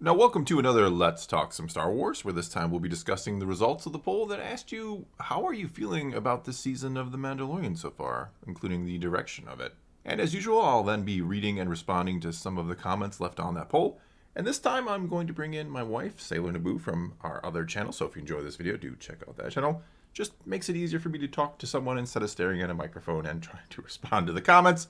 Now, welcome to another Let's Talk Some Star Wars, where this time we'll be discussing the results of the poll that asked you, how are you feeling about this season of The Mandalorian so far, including the direction of it? And as usual, I'll then be reading and responding to some of the comments left on that poll. And this time I'm going to bring in my wife, Sailor Naboo, from our other channel, so if you enjoy this video, do check out that channel. Just makes it easier for me to talk to someone instead of staring at a microphone and trying to respond to the comments.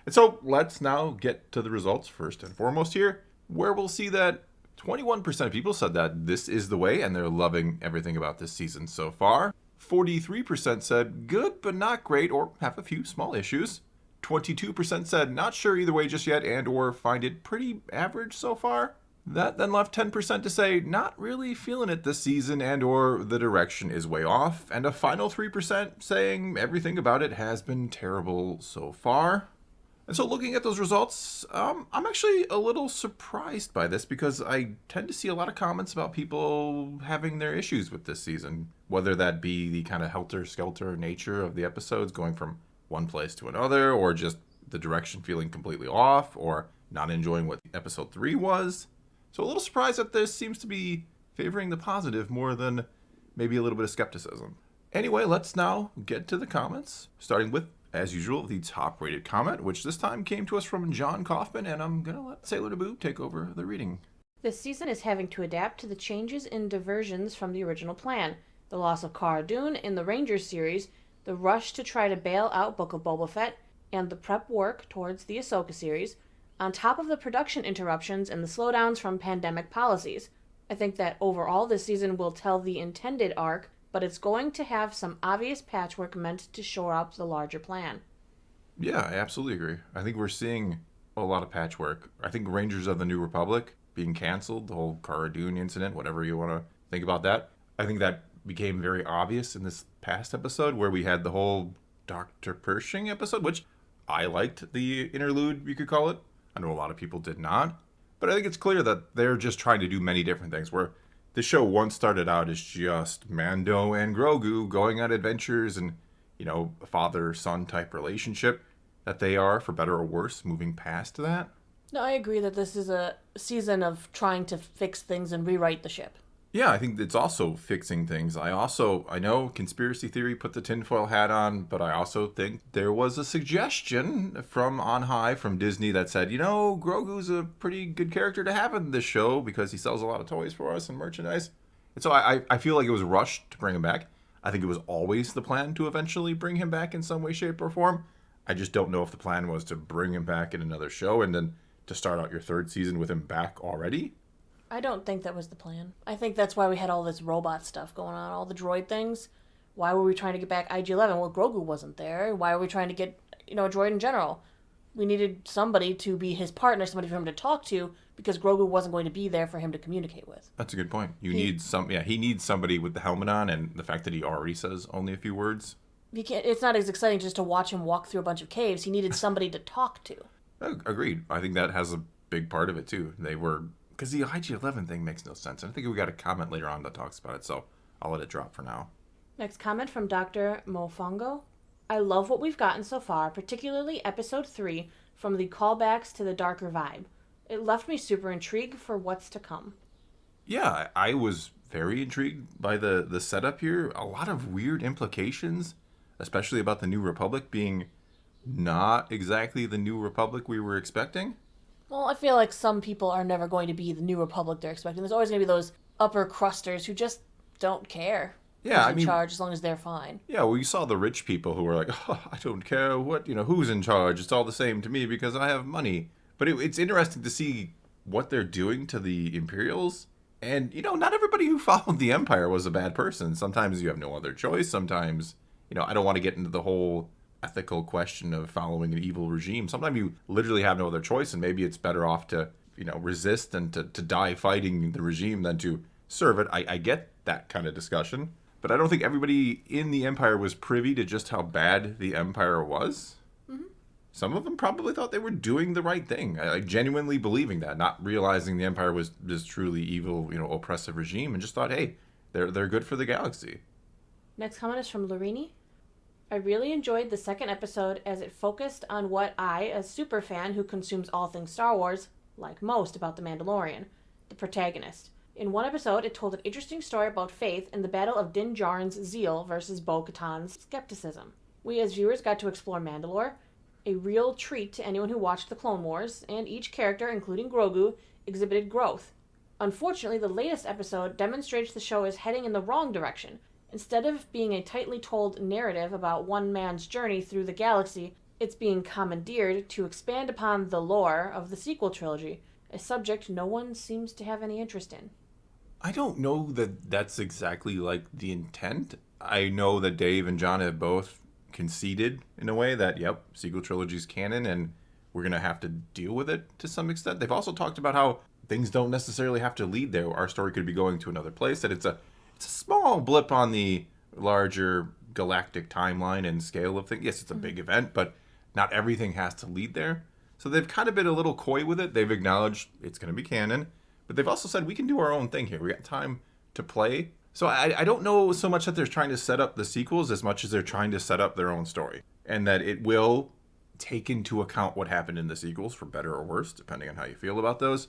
And so let's now get to the results first and foremost here, where we'll see that 21% of people said that this is the way and they're loving everything about this season so far. 43% said good but not great or have a few small issues. 22% said not sure either way just yet and or find it pretty average so far. That then left 10% to say not really feeling it this season and or the direction is way off. And a final 3% saying everything about it has been terrible so far. And so looking at those results, I'm actually a little surprised by this because I tend to see a lot of comments about people having their issues with this season, whether that be the kind of helter-skelter nature of the episodes going from one place to another, or just the direction feeling completely off, or not enjoying what episode 3 was. So a little surprised that this seems to be favoring the positive more than maybe a little bit of skepticism. Anyway, let's now get to the comments, starting with, as usual, the top-rated comment, which this time came to us from John Kaufman, and I'm going to let Sailor Naboo take over the reading. This season is having to adapt to the changes and diversions from the original plan, the loss of Cara Dune in the Rangers series, the rush to try to bail out Book of Boba Fett, and the prep work towards the Ahsoka series, on top of the production interruptions and the slowdowns from pandemic policies. I think that overall this season will tell the intended arc, but it's going to have some obvious patchwork meant to shore up the larger plan. Yeah, I absolutely agree. I think we're seeing a lot of patchwork. I think Rangers of the New Republic being canceled, the whole Cara Dune incident, whatever you want to think about that, I think that became very obvious in this past episode where we had the whole Dr. Pershing episode, which I liked the interlude, you could call it. I know a lot of people did not. But I think it's clear that they're just trying to do many different things, where the show once started out as just Mando and Grogu going on adventures and, a father-son type relationship that they are, for better or worse, moving past that. No, I agree that this is a season of trying to fix things and rewrite the ship. Yeah, I think it's also fixing things. I know conspiracy theory put the tinfoil hat on, but I also think there was a suggestion from on high from Disney that said, Grogu's a pretty good character to have in this show because he sells a lot of toys for us and merchandise. And so I feel like it was rushed to bring him back. I think it was always the plan to eventually bring him back in some way, shape, or form. I just don't know if the plan was to bring him back in another show and then to start out your third season with him back already. I don't think that was the plan. I think that's why we had all this robot stuff going on, all the droid things. Why were we trying to get back IG-11? Well, Grogu wasn't there. Why were we trying to get, a droid in general? We needed somebody to be his partner, somebody for him to talk to, because Grogu wasn't going to be there for him to communicate with. That's a good point. He needs somebody with the helmet on, and the fact that he already says only a few words. It's not as exciting just to watch him walk through a bunch of caves. He needed somebody to talk to. Agreed. I think that has a big part of it, too. Because the IG-11 thing makes no sense. And I think we got a comment later on that talks about it, so I'll let it drop for now. Next comment from Dr. Mofongo. I love what we've gotten so far, particularly episode 3, from the callbacks to the darker vibe. It left me super intrigued for what's to come. Yeah, I was very intrigued by the setup here. A lot of weird implications, especially about the New Republic being not exactly the New Republic we were expecting. Well, I feel like some people are never going to be the New Republic they're expecting. There's always going to be those upper crusters who just don't care. Yeah, who's in charge as long as they're fine. Yeah, well, you saw the rich people who were like, oh, I don't care who's in charge. It's all the same to me because I have money. But it's interesting to see what they're doing to the Imperials. And, not everybody who followed the Empire was a bad person. Sometimes you have no other choice. Sometimes, I don't want to get into the whole ethical question of following an evil regime. Sometimes you literally have no other choice, and maybe it's better off to, resist and to die fighting the regime than to serve it. I get that kind of discussion. But I don't think everybody in the Empire was privy to just how bad the Empire was. Mm-hmm. Some of them probably thought they were doing the right thing, genuinely believing that, not realizing the Empire was this truly evil, oppressive regime, and just thought, hey, they're good for the galaxy. Next comment is from Larini. I really enjoyed the second episode as it focused on what I, a super fan who consumes all things Star Wars, like most about The Mandalorian. the protagonist. In one episode, it told an interesting story about faith in the battle of Din Djarin's zeal versus Bo-Katan's skepticism. We as viewers got to explore Mandalore, a real treat to anyone who watched the Clone Wars, and each character, including Grogu, exhibited growth. Unfortunately, the latest episode demonstrates the show is heading in the wrong direction. Instead of being a tightly told narrative about one man's journey through the galaxy, it's being commandeered to expand upon the lore of the sequel trilogy, a subject no one seems to have any interest in. I don't know that that's exactly like the intent. I know that Dave and John have both conceded in a way that, yep, sequel trilogy's canon and we're going to have to deal with it to some extent. They've also talked about how things don't necessarily have to lead there. Our story could be going to another place, that it's a small blip on the larger galactic timeline and scale of things. Yes, it's a big event, but not everything has to lead there. So they've kind of been a little coy with it. They've acknowledged it's going to be canon, but they've also said we can do our own thing here. We got time to play. So I don't know so much that they're trying to set up the sequels as much as they're trying to set up their own story, and that it will take into account what happened in the sequels, for better or worse, depending on how you feel about those.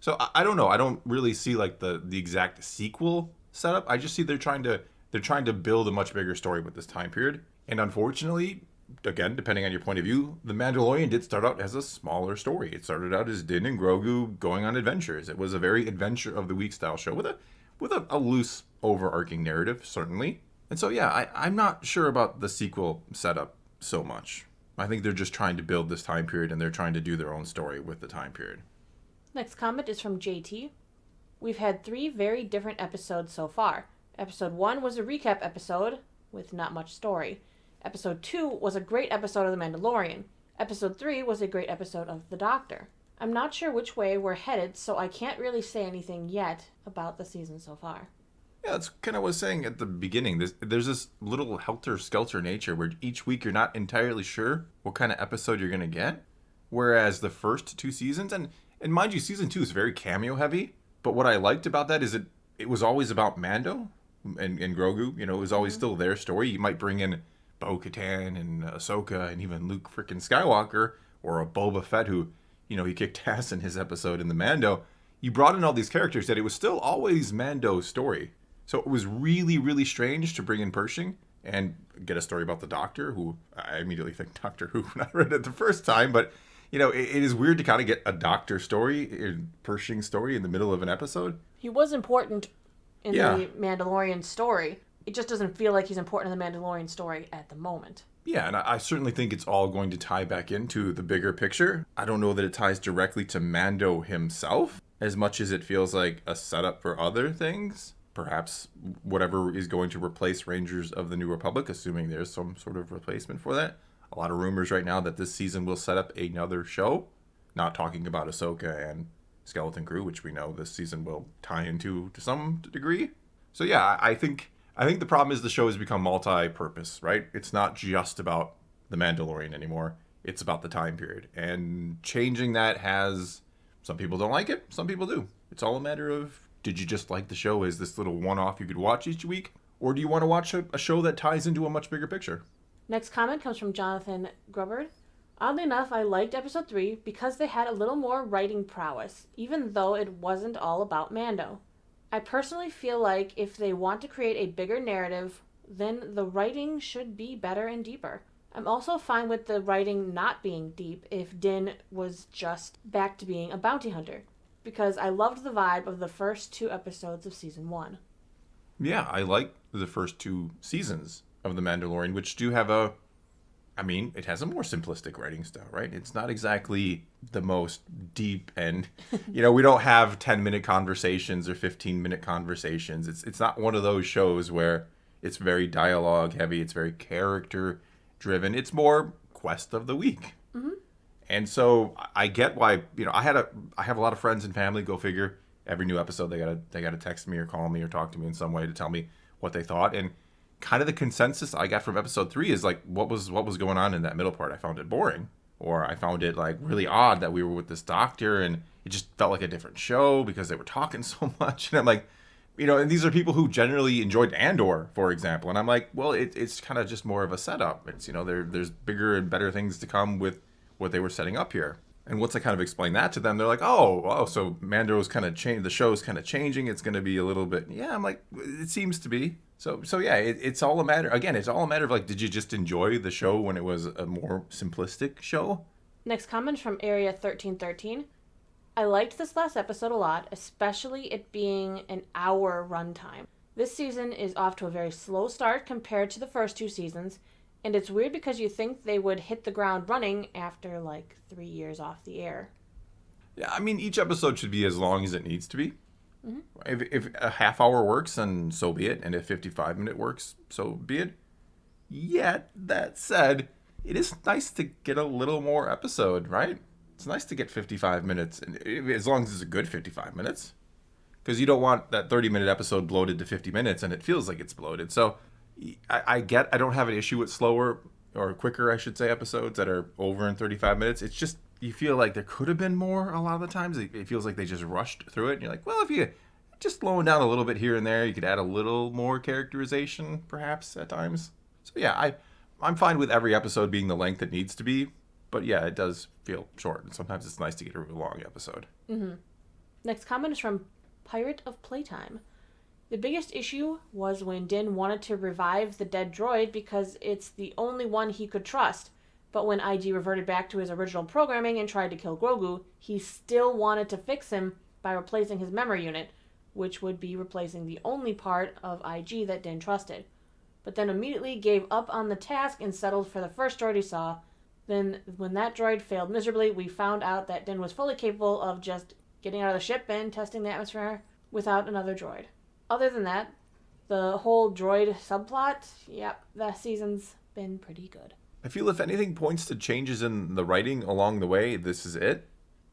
So I don't know. I don't really see like the exact sequel setup. I just see they're trying to build a much bigger story with this time period. And unfortunately, again, depending on your point of view, The Mandalorian did start out as a smaller story. It started out as Din and Grogu going on adventures. It was a very adventure of the week style show with a loose overarching narrative, certainly. And so yeah, I'm not sure about the sequel setup so much. I think they're just trying to build this time period and they're trying to do their own story with the time period. Next comment is from JT. We've had 3 very different episodes so far. Episode 1 was a recap episode with not much story. Episode 2 was a great episode of The Mandalorian. Episode 3 was a great episode of The Doctor. I'm not sure which way we're headed, so I can't really say anything yet about the season so far. Yeah, that's kind of what I was saying at the beginning. There's this little helter-skelter nature where each week you're not entirely sure what kind of episode you're going to get. Whereas the first 2 seasons, and mind you, season 2 is very cameo heavy, but what I liked about that is it was always about Mando and Grogu. You know, it was always still their story. You might bring in Bo-Katan and Ahsoka and even Luke freaking Skywalker, or a Boba Fett who, you know, he kicked ass in his episode in the Mando. You brought in all these characters that it was still always Mando's story. So it was really, really strange to bring in Pershing and get a story about the Doctor, who I immediately think Doctor Who when I read it the first time. But, you know, it is weird to kind of get a Doctor story, Pershing story in the middle of an episode. He was important in the Mandalorian story. It just doesn't feel like he's important in the Mandalorian story at the moment. Yeah, and I certainly think it's all going to tie back into the bigger picture. I don't know that it ties directly to Mando himself as much as it feels like a setup for other things. Perhaps whatever is going to replace Rangers of the New Republic, assuming there's some sort of replacement for that. A lot of rumors right now that this season will set up another show. Not talking about Ahsoka and Skeleton Crew, which we know this season will tie into to some degree. So yeah, I think the problem is the show has become multi-purpose, right? It's not just about The Mandalorian anymore. It's about the time period. And changing that has... Some people don't like it. Some people do. It's all a matter of, did you just like the show as this little one-off you could watch each week? Or do you want to watch a show that ties into a much bigger picture? Next comment comes from Jonathan Grubbard. Oddly enough, I liked episode 3 because they had a little more writing prowess, even though it wasn't all about Mando. I personally feel like if they want to create a bigger narrative, then the writing should be better and deeper. I'm also fine with the writing not being deep if Din was just back to being a bounty hunter, because I loved the vibe of the first 2 episodes of season 1. Yeah, I like the first 2 seasons of The Mandalorian, which do have it has a more simplistic writing style, right? It's not exactly the most deep and, we don't have 10-minute conversations or 15-minute conversations. It's not one of those shows where it's very dialogue heavy. It's very character driven. It's more quest of the week. Mm-hmm. And so I get why, I have a lot of friends and family, go figure, every new episode they gotta text me or call me or talk to me in some way to tell me what they thought. And kind of the consensus I got from episode 3 is like, what was going on in that middle part? I found it boring, or I found it like really odd that we were with this doctor and it just felt like a different show because they were talking so much. And I'm like, and these are people who generally enjoyed Andor, for example. And I'm like, well, it's kind of just more of a setup. It's, there's bigger and better things to come with what they were setting up here. And once I kind of explain that to them, they're like, oh, so Mando's kind of changed. The show's kind of changing. It's going to be a little bit. Yeah, I'm like, it seems to be. So yeah, it's all a matter. Again, it's all a matter of like, did you just enjoy the show when it was a more simplistic show? Next comment from Area 1313. I liked this last episode a lot, especially it being an hour runtime. This season is off to a very slow start compared to the first two seasons, and it's weird because you think they would hit the ground running after like 3 years off the air. Yeah, I mean, each episode should be as long as it needs to be. Mm-hmm. If a half hour works, then so be it. And if 55-minute works, so be it. Yet, that said, it is nice to get a little more episode, right? It's nice to get 55 minutes, as long as it's a good 55 minutes. Because you don't want that 30-minute episode bloated to 50 minutes, and it feels like it's bloated. So I don't have an issue with slower, or quicker, I should say, episodes that are over in 35 minutes. It's just, you feel like there could have been more a lot of the times. It feels like they just rushed through it, and you're like, well, if you just slowing down a little bit here and there, you could add a little more characterization, perhaps, at times. So yeah, I'm fine with every episode being the length it needs to be. But yeah, it does feel short, and sometimes it's nice to get a real long episode. Mm-hmm. Next comment is from Pirate of Playtime. The biggest issue was when Din wanted to revive the dead droid because it's the only one he could trust. But when IG reverted back to his original programming and tried to kill Grogu, he still wanted to fix him by replacing his memory unit, which would be replacing the only part of IG that Din trusted. But then immediately gave up on the task and settled for the first droid he saw. Then, when that droid failed miserably, we found out that Din was fully capable of just getting out of the ship and testing the atmosphere without another droid. Other than that, the whole droid subplot, yep, that season's been pretty good. I feel if anything points to changes in the writing along the way, this is it.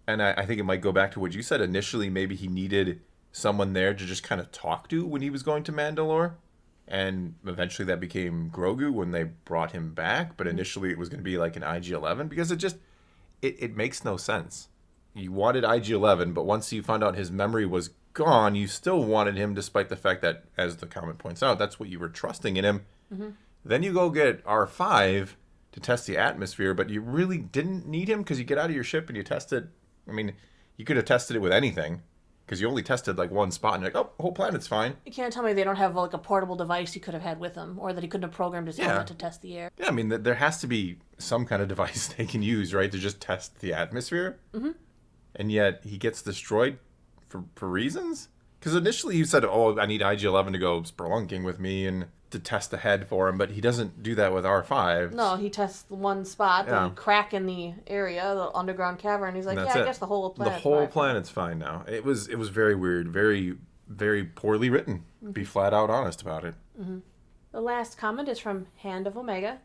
And I think it might go back to what you said. Initially, maybe he needed someone there to just kind of talk to when he was going to Mandalore. And eventually that became Grogu when they brought him back. But initially it was going to be like an IG-11 because it makes no sense. You wanted IG-11, but once you found out his memory was gone, you still wanted him despite the fact that, as the comment points out, that's what you were trusting in him. Mm-hmm. Then you go get R5 to test the atmosphere, but you really didn't need him because you get out of your ship and you test it. I mean, you could have tested it with anything. Because you only tested like one spot and you're like, oh, the whole planet's fine. You can't tell me they don't have like a portable device he could have had with him, or that he couldn't have programmed his helmet to test the air. Yeah, I mean, there has to be some kind of device they can use, right, to just test the atmosphere. Mm-hmm. And yet he gets destroyed for reasons? Because initially you said, oh, I need IG-11 to go spelunking with me and to test the head for him, but he doesn't do that with R5. No, he tests one spot, the crack in the area, the underground cavern. He's like, I guess the whole planet's fine. The whole planet's fine now. It was very weird, very, very poorly written. Mm-hmm. Be flat out honest about it. Mm-hmm. The last comment is from Hand of Omega.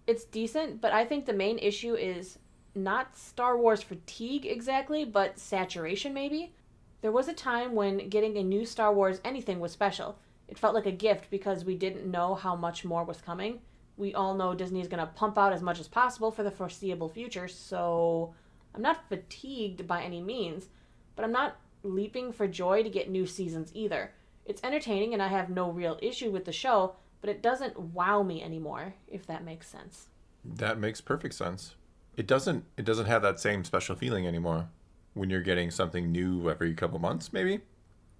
It's decent, but I think the main issue is not Star Wars fatigue exactly, but saturation maybe. There was a time when getting a new Star Wars anything was special. It felt like a gift because we didn't know how much more was coming. We all know Disney is going to pump out as much as possible for the foreseeable future, so I'm not fatigued by any means, but I'm not leaping for joy to get new seasons either. It's entertaining and I have no real issue with the show, but it doesn't wow me anymore, if that makes sense. That makes perfect sense. It doesn't have that same special feeling anymore when you're getting something new every couple months, maybe.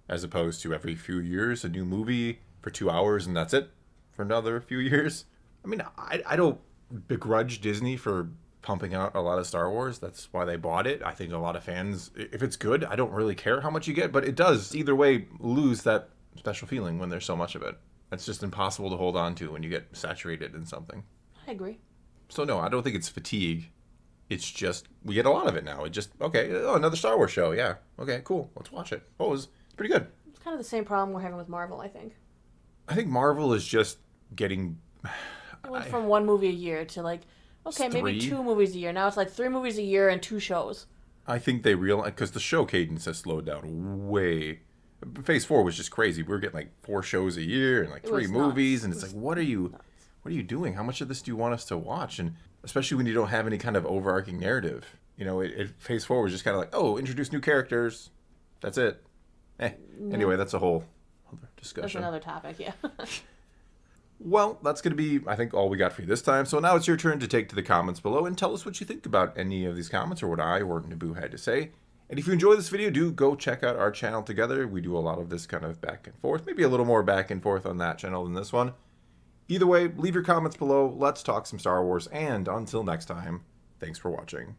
As opposed to every few years, a new movie for 2 hours and that's it for another few years. I mean, I don't begrudge Disney for pumping out a lot of Star Wars. That's why they bought it. I think a lot of fans, if it's good, I don't really care how much you get, but it does either way lose that special feeling when there's so much of it. It's just impossible to hold on to when you get saturated in something. I agree. So no, I don't think it's fatigue. It's just, we get a lot of it now. It just, okay, another Star Wars show. Yeah. Okay, cool. Let's watch it. Oh, it was pretty good. It's kind of the same problem we're having with Marvel, I think. I think Marvel is just getting... It went from one movie a year to like, okay, maybe 2 movies a year. Now it's like 3 movies a year and 2 shows. I think they realize, because the show cadence has slowed down way. Phase 4 was just crazy. We were getting like 4 shows a year and like 3 movies, and it's like, what are you doing? How much of this do you want us to watch? And especially when you don't have any kind of overarching narrative. You know, Phase 4 was just kind of like, oh, introduce new characters. That's it. Anyway, that's a whole other discussion. That's another topic, yeah. Well, that's going to be, I think, all we got for you this time. So now it's your turn to take to the comments below and tell us what you think about any of these comments or what I or Naboo had to say. And if you enjoy this video, do go check out our channel together. We do a lot of this kind of back and forth, maybe a little more back and forth on that channel than this one. Either way, leave your comments below. Let's talk some Star Wars. And until next time, thanks for watching.